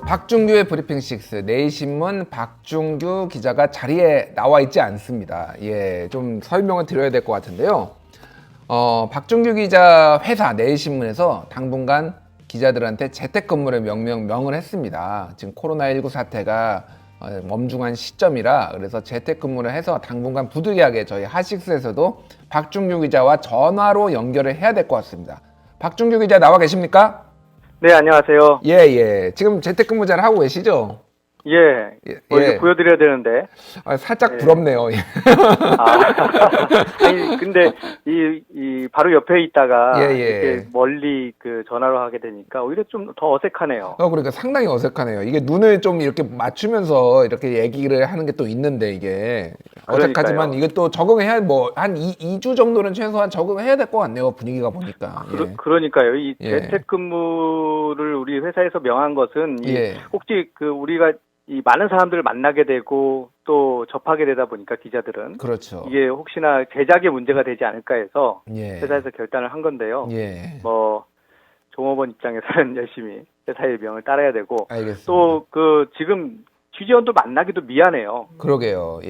박준규의 브리핑 6, 내일신문 박준규 기자가 자리에 나와 있지 않습니다. 예, 좀 설명을 드려야 될 것 같은데요. 박준규 기자 회사 내일신문에서 당분간 기자들한테 재택근무를 명을 했습니다. 지금 코로나19 사태가 엄중한 시점이라 그래서 재택근무를 해서 당분간 부득이하게 저희 핫식스에서도 박준규 기자와 전화로 연결을 해야 될 것 같습니다. 박준규 기자 나와 계십니까? 네, 안녕하세요. 예. 지금 재택근무 잘 하고 계시죠? 예. 이거 보여드려야 되는데. 살짝 부럽네요. 예. 아니, 근데, 바로 옆에 있다가, 예. 이렇게 멀리 전화로 하게 되니까, 오히려 좀 더 어색하네요. 그러니까 상당히 어색하네요. 이게 눈을 좀 이렇게 맞추면서 이렇게 얘기를 하는 게 또 있는데, 이게. 어색하지만 이게 또 적응해야, 한 2주 정도는 최소한 적응해야 될 것 같네요. 분위기가 보니까. 그러니까요. 이 재택근무를 우리 회사에서 명한 것은, 혹시 우리가 이 많은 사람들을 만나게 되고 또 접하게 되다 보니까 기자들은 그렇죠. 이게 혹시나 제작에 문제가 되지 않을까 해서 회사에서 결단을 한 건데요. 종업원 입장에서는 열심히 회사의 명을 따라야 되고 알겠습니다. 또 지금 취재원도 만나기도 미안해요. 그러게요.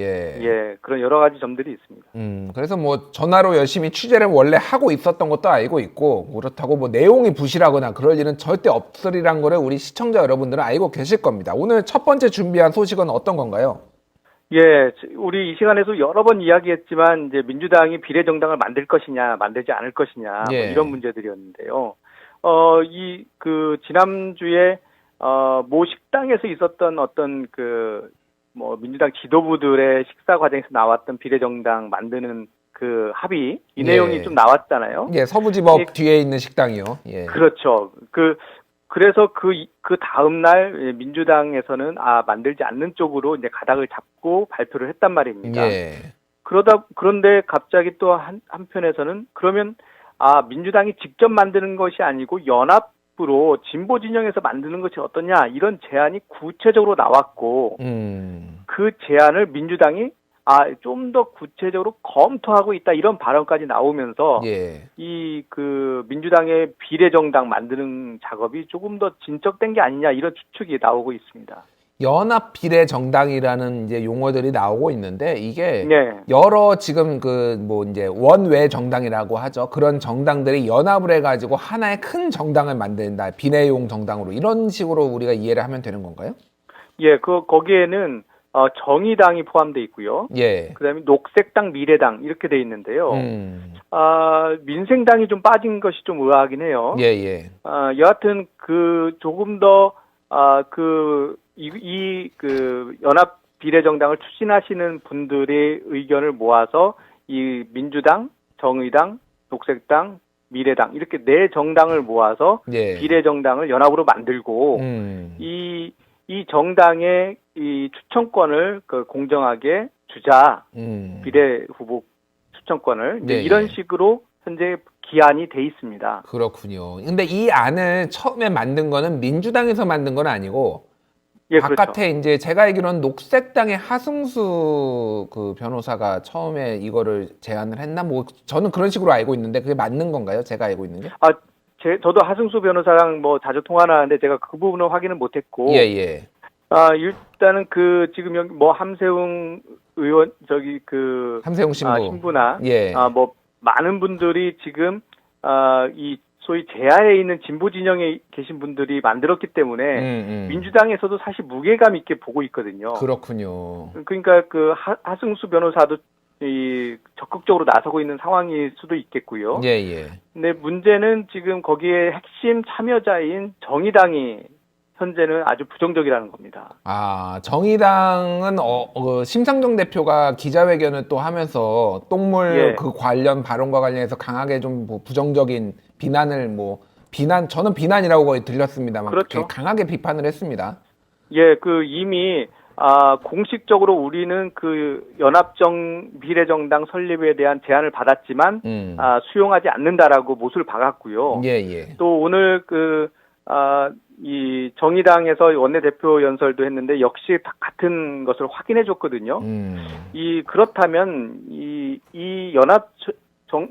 그런 여러 가지 점들이 있습니다. 그래서 전화로 열심히 취재를 원래 하고 있었던 것도 알고 있고, 그렇다고 내용이 부실하거나 그럴 일은 절대 없으리란 거를 우리 시청자 여러분들은 알고 계실 겁니다. 오늘 첫 번째 준비한 소식은 어떤 건가요? 우리 이 시간에서 여러 번 이야기했지만, 이제 민주당이 비례정당을 만들 것이냐, 만들지 않을 것이냐, 이런 문제들이었는데요. 지난주에, 모 식당에서 있었던 어떤 민주당 지도부들의 식사 과정에서 나왔던 비례정당 만드는 합의, 이 내용이 좀 나왔잖아요. 서부지법 뒤에 있는 식당이요. 그렇죠. 그래서 그 다음날 민주당에서는 만들지 않는 쪽으로 이제 가닥을 잡고 발표를 했단 말입니다. 그런데 갑자기 또 한편에서는 그러면 민주당이 직접 만드는 것이 아니고 연합으로 진보 진영에서 만드는 것이 어떠냐, 이런 제안이 구체적으로 나왔고, 그 제안을 민주당이 좀 더 구체적으로 검토하고 있다, 이런 발언까지 나오면서 민주당의 비례정당 만드는 작업이 조금 더 진척된 게 아니냐, 이런 추측이 나오고 있습니다. 연합 비례정당이라는 이제 용어들이 나오고 있는데, 이게 여러 지금 이제 원외 정당이라고 하죠. 그런 정당들이 연합을 해가지고 하나의 큰 정당을 만든다, 비례용 정당으로, 이런 식으로 우리가 이해를 하면 되는 건가요? 거기에는 정의당이 포함되어 있고요. 그다음에 녹색당, 미래당 이렇게 돼 있는데요. 민생당이 좀 빠진 것이 좀 의아하긴 해요. 여하튼 조금 더 연합 비례정당을 추진하시는 분들의 의견을 모아서 이 민주당, 정의당, 녹색당, 미래당 이렇게 4정당을 모아서 비례정당을 연합으로 만들고 이 정당의 이 추천권을 공정하게 주자, 비례 후보 추천권을 이런 식으로 현재 기한이 돼 있습니다. 그렇군요. 근데 이 안을 처음에 만든 거는 민주당에서 만든 건 아니고 바깥에 그렇죠. 이제 제가 알기로는 녹색당의 하승수 변호사가 처음에 이거를 제안을 했나? 저는 그런 식으로 알고 있는데 그게 맞는 건가요? 제가 알고 있는 게? 저도 하승수 변호사랑 자주 통화를 하는데 제가 그 부분은 확인을 못했고. 일단은 지금 여기 함세웅 의원 함세웅 신부나 많은 분들이 지금 이 소위 제야에 있는 진보 진영에 계신 분들이 만들었기 때문에 민주당에서도 사실 무게감 있게 보고 있거든요. 그렇군요. 그러니까 하승수 변호사도 적극적으로 나서고 있는 상황일 수도 있겠고요. 근데 문제는 지금 거기에 핵심 참여자인 정의당이 현재는 아주 부정적이라는 겁니다. 정의당은 심상정 대표가 기자회견을 또 하면서 똥물 관련 발언과 관련해서 강하게 좀 부정적인 비난을 저는 비난이라고 거의 들렸습니다만 강하게 비판을 했습니다. 이미 공식적으로 우리는 비례정당 설립에 대한 제안을 받았지만 수용하지 않는다라고 못을 박았고요. 또 오늘 이 정의당에서 원내대표 연설도 했는데 역시 같은 것을 확인해 줬거든요. 그렇다면 이 연합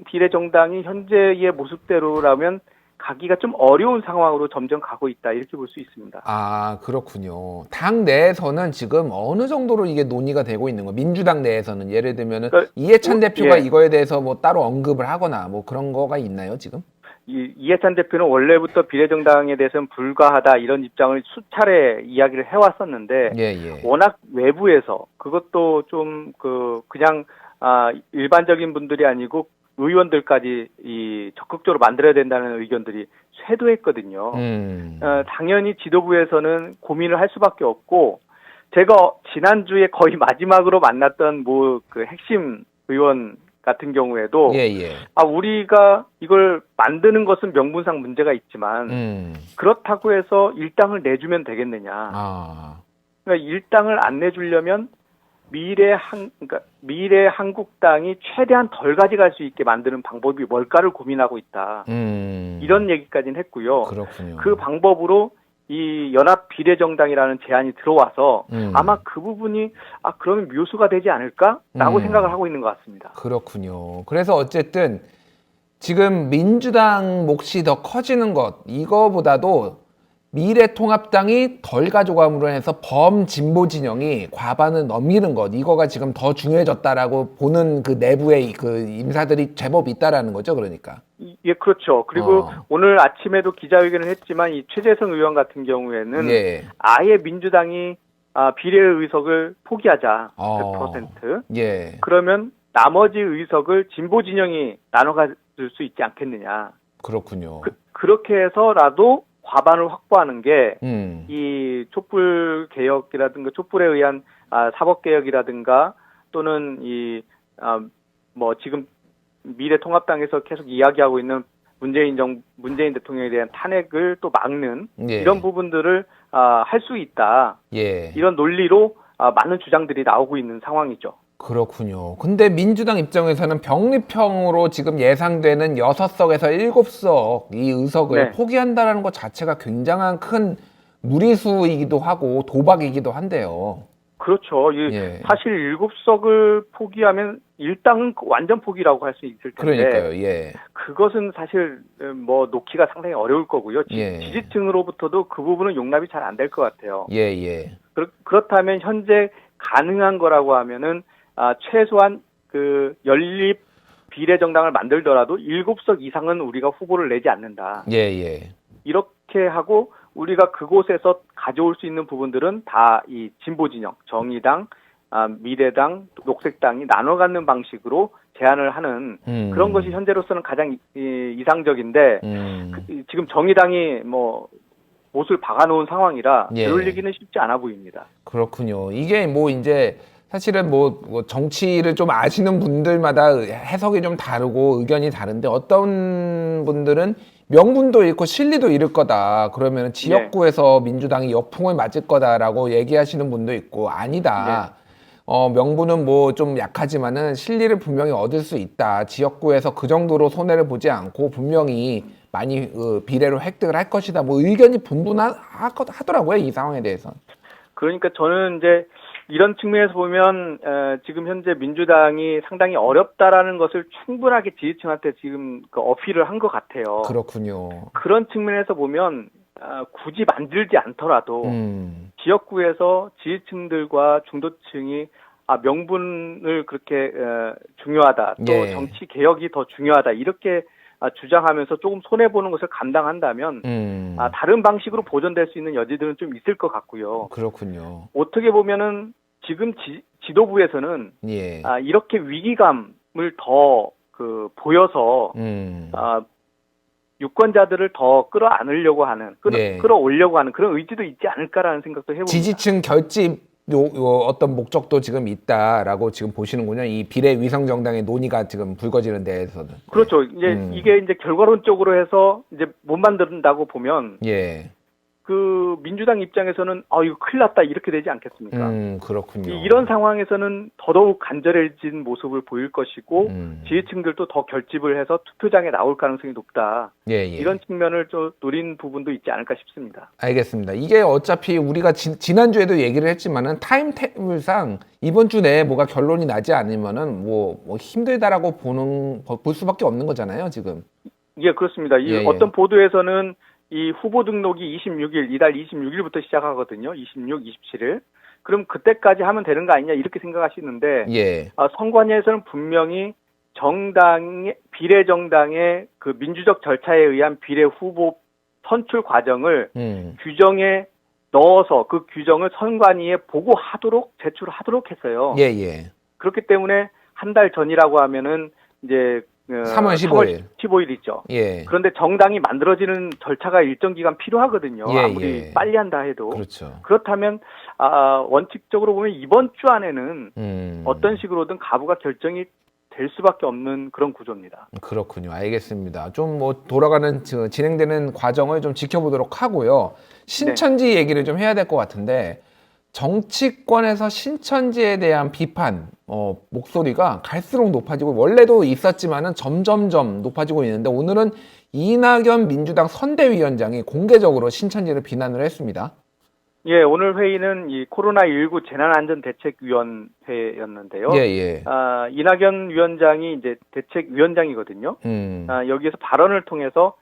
비례정당이 현재의 모습대로라면 가기가 좀 어려운 상황으로 점점 가고 있다 이렇게 볼 수 있습니다. 아, 그렇군요. 당 내에서는 지금 어느 정도로 이게 논의가 되고 있는 거예요? 민주당 내에서는 예를 들면은 그러니까 이해찬 대표가 예. 이거에 대해서 뭐 따로 언급을 하거나 뭐 그런 거가 있나요, 지금? 이해찬 대표는 원래부터 비례정당에 대해서는 불가하다 이런 입장을 수차례 이야기를 해왔었는데 예, 예. 워낙 외부에서 그것도 좀 그냥 일반적인 분들이 아니고 의원들까지 적극적으로 만들어야 된다는 의견들이 쇄도했거든요. 당연히 지도부에서는 고민을 할 수밖에 없고 제가 지난주에 거의 마지막으로 만났던 그 핵심 의원 같은 경우에도 예, 예. 우리가 이걸 만드는 것은 명분상 문제가 있지만 그렇다고 해서 일당을 내주면 되겠느냐. 그러니까 일당을 안 내주려면 미래 한국당이 최대한 덜 가져갈 수 있게 만드는 방법이 뭘까를 고민하고 있다. 이런 얘기까지는 했고요. 그렇군요. 그 방법으로 이 연합 비례정당이라는 제안이 들어와서 아마 그 부분이 그러면 묘수가 되지 않을까라고 생각을 하고 있는 것 같습니다. 그렇군요. 그래서 어쨌든 지금 민주당 몫이 더 커지는 것 이거보다도 미래통합당이 덜 가져감으로 해서 범진보 진영이 과반을 넘기는 것 이거가 지금 더 중요해졌다라고 보는 그 내부의 그 인사들이 제법 있다라는 거죠, 그러니까. 예, 그렇죠. 그리고 오늘 아침에도 기자회견을 했지만 이 최재성 의원 같은 경우에는 예. 아예 민주당이 비례 의석을 포기하자 100%. 예. 그러면 나머지 의석을 진보 진영이 나눠 가질 수 있지 않겠느냐. 그렇군요. 그렇게 해서라도 과반을 확보하는 게 이 촛불 개혁이라든가 촛불에 의한 사법 개혁이라든가 또는 지금 미래통합당에서 계속 이야기하고 있는 문재인 대통령에 대한 탄핵을 또 막는 이런 부분들을 할 수 있다. 예. 이런 논리로 많은 주장들이 나오고 있는 상황이죠. 그렇군요. 근데 민주당 입장에서는 병립형으로 지금 예상되는 6석에서 7석 이 의석을 포기한다는 것 자체가 굉장한 큰 무리수이기도 하고 도박이기도 한데요. 그렇죠. 사실 7석을 포기하면 일당은 완전 포기라고 할 수 있을 텐데. 그러니까요. 예. 그것은 사실 놓기가 상당히 어려울 거고요. 지지층으로부터도 그 부분은 용납이 잘 안 될 것 같아요. 예. 그렇다면 현재 가능한 거라고 하면은 최소한 그 연립 비례정당을 만들더라도 7석 이상은 우리가 후보를 내지 않는다. 예. 이렇게 하고 우리가 그곳에서 가져올 수 있는 부분들은 다 이 진보 진영, 정의당, 미래당, 녹색당이 나눠 갖는 방식으로 제안을 하는 그런 것이 현재로서는 가장 이상적인데 지금 정의당이 못을 박아놓은 상황이라 되돌리기는 쉽지 않아 보입니다. 그렇군요. 이게 이제 사실은 정치를 좀 아시는 분들마다 해석이 좀 다르고 의견이 다른데 어떤 분들은 명분도 잃고 실리도 잃을 거다. 그러면 지역구에서 민주당이 역풍을 맞을 거다라고 얘기하시는 분도 있고 아니다. 명분은 좀 약하지만은 실리를 분명히 얻을 수 있다. 지역구에서 그 정도로 손해를 보지 않고 분명히 많이 비례로 획득을 할 것이다. 의견이 분분하더라고요. 이 상황에 대해서. 그러니까 저는 이제 이런 측면에서 보면 지금 현재 민주당이 상당히 어렵다라는 것을 충분하게 지지층한테 지금 어필을 한 것 같아요. 그렇군요. 그런 측면에서 보면 굳이 만들지 않더라도 지역구에서 지지층들과 중도층이 명분을 그렇게 중요하다. 또 정치 개혁이 더 중요하다. 이렇게 주장하면서 조금 손해보는 것을 감당한다면 다른 방식으로 보존될 수 있는 여지들은 좀 있을 것 같고요. 그렇군요. 어떻게 보면은 지금 지도부에서는 이렇게 위기감을 더 보여서 유권자들을 더 끌어안으려고 하는 끌어올려고 하는 그런 의지도 있지 않을까라는 생각도 해봅니다. 지지층 결집 어떤 목적도 지금 있다라고 지금 보시는군요. 이 비례 위성 정당의 논의가 지금 불거지는 데에서는. 그렇죠. 이게 이제 결과론적으로 해서 이제 못 만든다고 보면 그 민주당 입장에서는 이거 큰일 났다 이렇게 되지 않겠습니까? 그렇군요. 이런 상황에서는 더더욱 간절해진 모습을 보일 것이고 지지층들도 더 결집을 해서 투표장에 나올 가능성이 높다. 예. 이런 측면을 좀 노린 부분도 있지 않을까 싶습니다. 알겠습니다. 이게 어차피 우리가 지난주에도 얘기를 했지만은 타임테이블상 이번 주 내에 뭐가 결론이 나지 않으면은 뭐 힘들다라고 볼 수밖에 없는 거잖아요, 지금. 예, 그렇습니다. 어떤 보도에서는 이 후보 등록이 26일, 이달 26일부터 시작하거든요. 26, 27일. 그럼 그때까지 하면 되는 거 아니냐 이렇게 생각하시는데 선관위에서는 분명히 비례정당의 그 민주적 절차에 의한 비례 후보 선출 과정을 규정에 넣어서 그 규정을 선관위에 보고하도록 제출하도록 했어요. 예. 그렇기 때문에 한 달 전이라고 하면은 이제 3월 15일. 15일 있죠. 예. 그런데 정당이 만들어지는 절차가 일정 기간 필요하거든요. 아무리 빨리 한다 해도. 그렇죠. 그렇다면 원칙적으로 보면 이번 주 안에는 어떤 식으로든 가부가 결정이 될 수밖에 없는 그런 구조입니다. 그렇군요. 알겠습니다. 좀 돌아가는 진행되는 과정을 좀 지켜보도록 하고요. 신천지 얘기를 좀 해야 될 것 같은데 정치권에서 신천지에 대한 비판 목소리가 갈수록 높아지고 원래도 있었지만은 점점점 높아지고 있는데 오늘은 이낙연 민주당 선대위원장이 공개적으로 신천지를 비난을 했습니다. 예, 오늘 회의는 이 코로나19 재난안전대책위원회였는데요. 예. 이낙연 위원장이 이제 대책위원장이거든요. 여기에서 발언을 통해서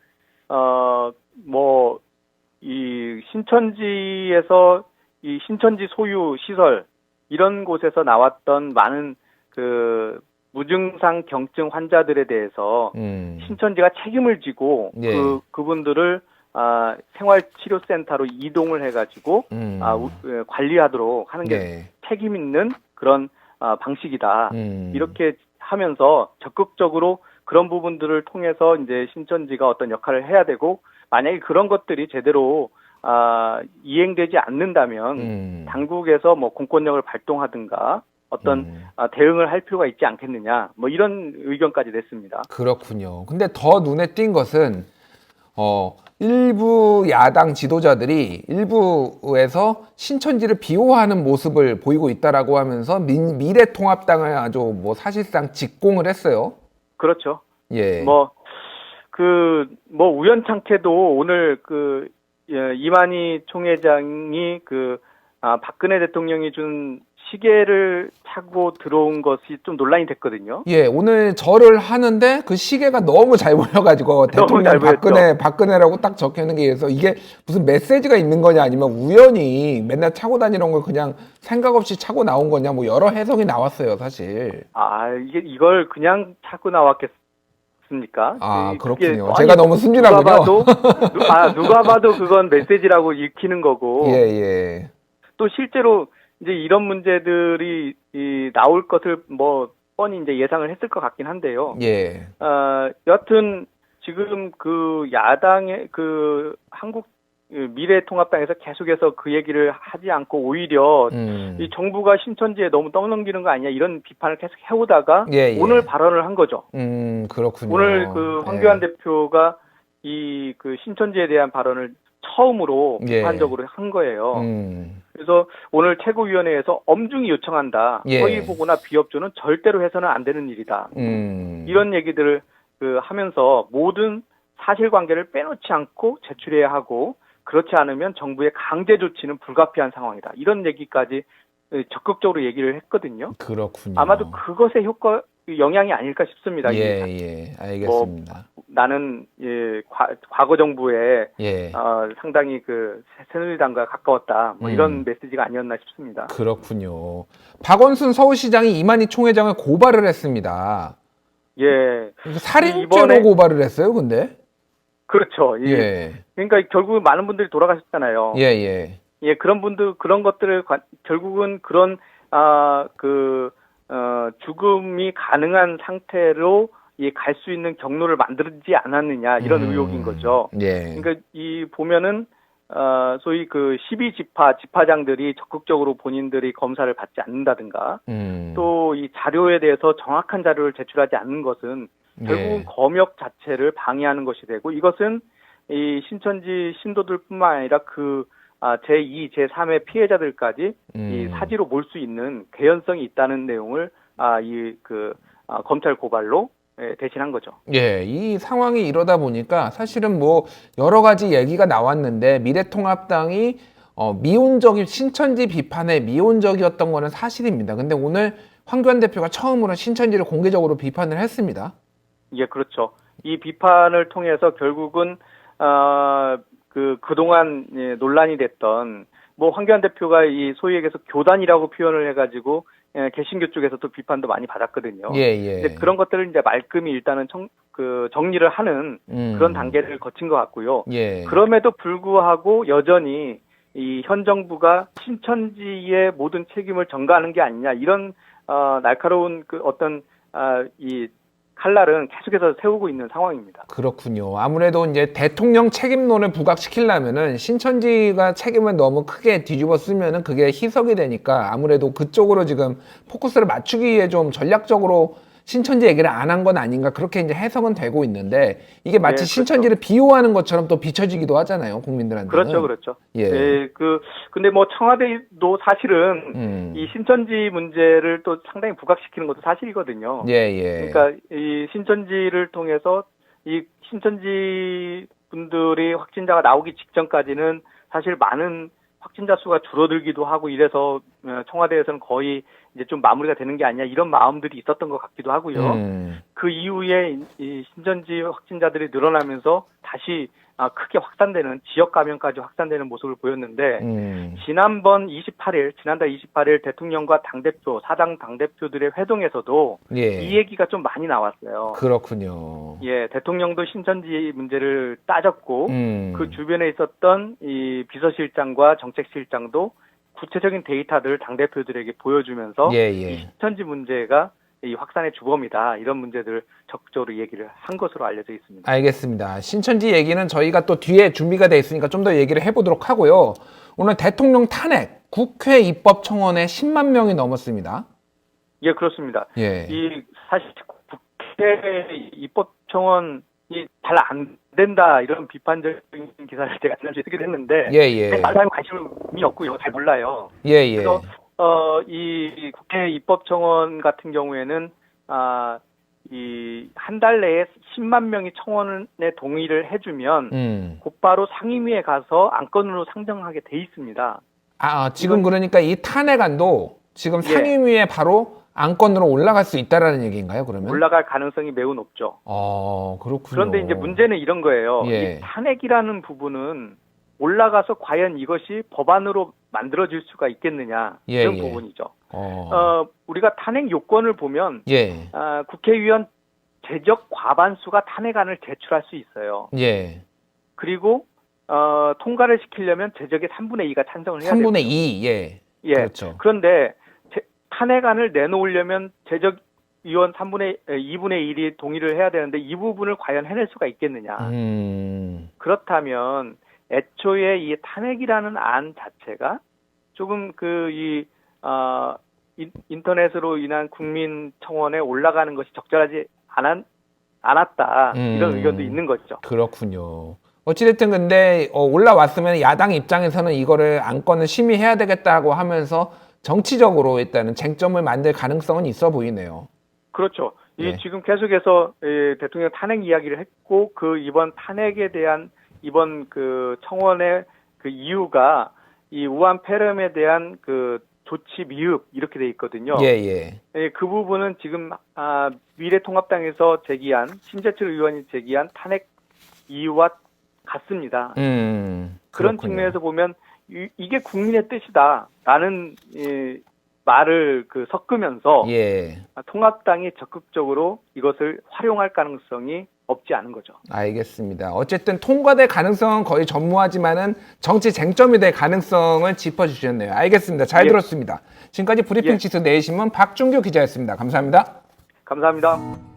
이 신천지에서 이 신천지 소유 시설 이런 곳에서 나왔던 많은 그 무증상 경증 환자들에 대해서 신천지가 책임을 지고 그분들을 생활치료센터로 이동을 해가지고 관리하도록 하는 게 책임 있는 그런 방식이다. 이렇게 하면서 적극적으로 그런 부분들을 통해서 이제 신천지가 어떤 역할을 해야 되고 만약에 그런 것들이 제대로 이행되지 않는다면 당국에서 뭐 공권력을 발동하든가 어떤 대응을 할 필요가 있지 않겠느냐 뭐 이런 의견까지 냈습니다. 그렇군요. 근데 더 눈에 띈 것은 일부 야당 지도자들이 일부에서 신천지를 비호하는 모습을 보이고 있다라고 하면서 미래통합당을 아주 사실상 직공을 했어요. 그렇죠. 예. 우연찮게도 오늘 이만희 총회장이 박근혜 대통령이 준 시계를 차고 들어온 것이 좀 논란이 됐거든요. 예, 오늘 절을 하는데 그 시계가 너무 잘 보여가지고 대통령 박근혜라고 딱 적혀 있는 게 있어서 이게 무슨 메시지가 있는 거냐 아니면 우연히 맨날 차고 다니는 걸 그냥 생각 없이 차고 나온 거냐 여러 해석이 나왔어요, 사실. 이걸 그냥 차고 나왔겠습니까? 그렇군요. 제가 너무 순진하군요. 누가 봐도 그건 메시지라고 읽히는 거고. 예. 또 실제로 이제 이런 문제들이 나올 것을 뻔히 이제 예상을 했을 것 같긴 한데요. 예. 여하튼 지금 그 야당의 한국 미래통합당에서 계속해서 그 얘기를 하지 않고 오히려 이 정부가 신천지에 너무 떠넘기는 거 아니냐 이런 비판을 계속 해오다가 오늘 발언을 한 거죠. 그렇군요. 오늘 황교안 대표가 이 신천지에 대한 발언을 처음으로 비판적으로 한 거예요. 그래서 오늘 최고위원회에서 엄중히 요청한다. 허위 보고나 비협조는 절대로 해서는 안 되는 일이다. 이런 얘기들을 하면서 모든 사실관계를 빼놓지 않고 제출해야 하고 그렇지 않으면 정부의 강제 조치는 불가피한 상황이다. 이런 얘기까지 적극적으로 얘기를 했거든요. 그렇군요. 아마도 그것의 영향이 아닐까 싶습니다. 알겠습니다. 나는 과거 정부에 상당히 새누리당과 가까웠다. 이런 메시지가 아니었나 싶습니다. 그렇군요. 박원순 서울시장이 이만희 총회장을 고발을 했습니다. 살인죄로 고발을 했어요, 근데? 그렇죠. 그러니까 결국 많은 분들이 돌아가셨잖아요. 그런 것들을 결국은 그런 죽음이 가능한 상태로 갈 수 있는 경로를 만들지 않았느냐 이런 의혹인 거죠. 그러니까 보면은 소위 12지파장들이 적극적으로 본인들이 검사를 받지 않는다든가 또 이 자료에 대해서 정확한 자료를 제출하지 않는 것은 결국은 검역 자체를 방해하는 것이 되고 이것은 이 신천지 신도들뿐만 아니라 제2, 제3의 피해자들까지 이 사지로 몰 수 있는 개연성이 있다는 내용을 검찰 고발로 대신한 거죠. 예, 이 상황이 이러다 보니까 사실은 뭐 여러 가지 얘기가 나왔는데 미래통합당이 신천지 비판에 미온적이었던 거는 사실입니다. 근데 오늘 황교안 대표가 처음으로 신천지를 공개적으로 비판을 했습니다. 예, 그렇죠. 이 비판을 통해서 결국은 그동안 논란이 됐던 황교안 대표가 이 소위 얘기해서 교단이라고 표현을 해가지고 개신교 쪽에서도 비판도 많이 받았거든요. 예. 근데 그런 것들을 이제 말끔히 일단은 정리를 하는 그런 단계를 거친 것 같고요. 예. 그럼에도 불구하고 여전히 이 현 정부가 신천지의 모든 책임을 전가하는 게 아니냐 이런 날카로운 이 칼날은 계속해서 세우고 있는 상황입니다. 그렇군요. 아무래도 이제 대통령 책임론을 부각시키려면은 신천지가 책임을 너무 크게 뒤집어 쓰면은 그게 희석이 되니까 아무래도 그쪽으로 지금 포커스를 맞추기 위해 좀 전략적으로 신천지 얘기를 안 한 건 아닌가 그렇게 이제 해석은 되고 있는데 이게 마치 네, 신천지를 비호하는 것처럼 또 비춰지기도 하잖아요, 국민들한테는. 그렇죠. 예. 네, 근데 청와대도 사실은 이 신천지 문제를 또 상당히 부각시키는 것도 사실이거든요. 예. 그러니까 이 신천지를 통해서 이 신천지 분들이 확진자가 나오기 직전까지는 사실 많은 확진자 수가 줄어들기도 하고 이래서 청와대에서는 거의 이제 좀 마무리가 되는 게 아니냐 이런 마음들이 있었던 것 같기도 하고요. 그 이후에 이 신천지 확진자들이 늘어나면서 다시 크게 확산되는 지역 감염까지 확산되는 모습을 보였는데 지난달 28일 대통령과 당대표, 사당 당대표들의 회동에서도 이 얘기가 좀 많이 나왔어요. 그렇군요. 예, 대통령도 신천지 문제를 따졌고 그 주변에 있었던 이 비서실장과 정책실장도 구체적인 데이터들을 당대표들에게 보여주면서 이 신천지 문제가 이 확산의 주범이다. 이런 문제들을 적극적으로 얘기를 한 것으로 알려져 있습니다. 알겠습니다. 신천지 얘기는 저희가 또 뒤에 준비가 돼 있으니까 좀 더 얘기를 해보도록 하고요. 오늘 대통령 탄핵, 국회 입법청원에 10만 명이 넘었습니다. 예, 그렇습니다. 예. 사실 국회 입법청원이 잘 안 된다 이런 비판적인 기사를 제가 지난주에 쓰기도 했는데 사람 관심이 없고요. 잘 몰라요. 그래서 이 국회 입법청원 같은 경우에는 이 한 달 내에 10만 명이 청원에 동의를 해주면 곧바로 상임위에 가서 안건으로 상정하게 돼 있습니다. 지금 그러니까 이 탄핵안도 지금 상임위에 바로 안건으로 올라갈 수 있다라는 얘기인가요, 그러면? 올라갈 가능성이 매우 높죠. 그렇군요. 그런데 이제 문제는 이런 거예요. 이 탄핵이라는 부분은 올라가서 과연 이것이 법안으로 만들어질 수가 있겠느냐 이런 부분이죠. 우리가 탄핵 요건을 보면 국회의원 제적 과반수가 탄핵안을 제출할 수 있어요. 그리고 통과를 시키려면 제적의 3분의 2가 찬성을 해야 돼요. 3분의 2, 그렇죠. 그런데 탄핵안을 내놓으려면 제적 의원 2분의 1이 동의를 해야 되는데 이 부분을 과연 해낼 수가 있겠느냐. 그렇다면 애초에 이 탄핵이라는 안 자체가 조금 인터넷으로 인한 국민 청원에 올라가는 것이 적절하지 않았다. 이런 의견도 있는 거죠. 그렇군요. 어찌됐든 근데 올라왔으면 야당 입장에서는 이거를 안건을 심의해야 되겠다고 하면서 정치적으로 일단은 쟁점을 만들 가능성은 있어 보이네요. 그렇죠. 지금 계속해서 대통령 탄핵 이야기를 했고 이번 탄핵에 대한 이번 청원의 이유가 이 우한 폐렴에 대한 조치 미흡 이렇게 돼 있거든요. 그 부분은 지금 미래통합당에서 제기한 신재철 의원이 제기한 탄핵 이유와 같습니다. 그런 측면에서 보면 이게 국민의 뜻이다라는 말을 섞으면서 통합당이 적극적으로 이것을 활용할 가능성이 없지 않은 거죠. 알겠습니다. 어쨌든 통과될 가능성은 거의 전무하지만은 정치 쟁점이 될 가능성을 짚어주셨네요. 알겠습니다. 잘 들었습니다. 지금까지 브리핑 치수 내일신문 박준규 기자였습니다. 감사합니다. 감사합니다.